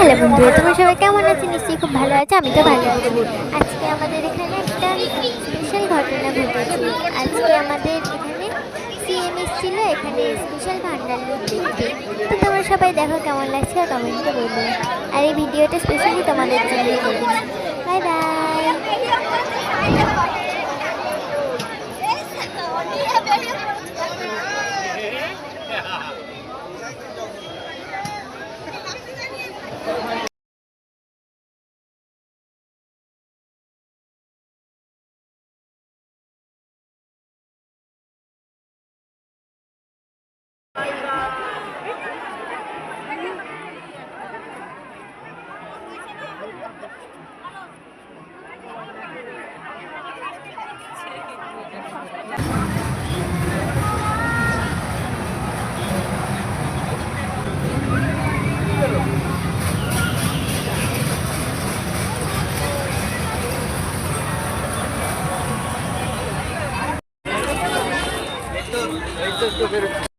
Hello বন্ধুরা, তোমরা সবাই কেমন আছে? নিশ্চয়ই খুব ভালো আছে। আমি তো ভালো আছি। আজকে আমাদের এখানে একটা স্পেশাল ঘটনা ঘটেছে। আজকে আমাদের এখানে সিএম এসেছিল এখানে স্পেশাল ভান্ডার লুট দেখতে। তো তোমরা সবাই দেখো কেমন লাগছে আর কমেন্টে বলবে। আর এই ভিডিওটা স্পেশালি তোমাদের জন্যই করেছি। Bye bye. Esto es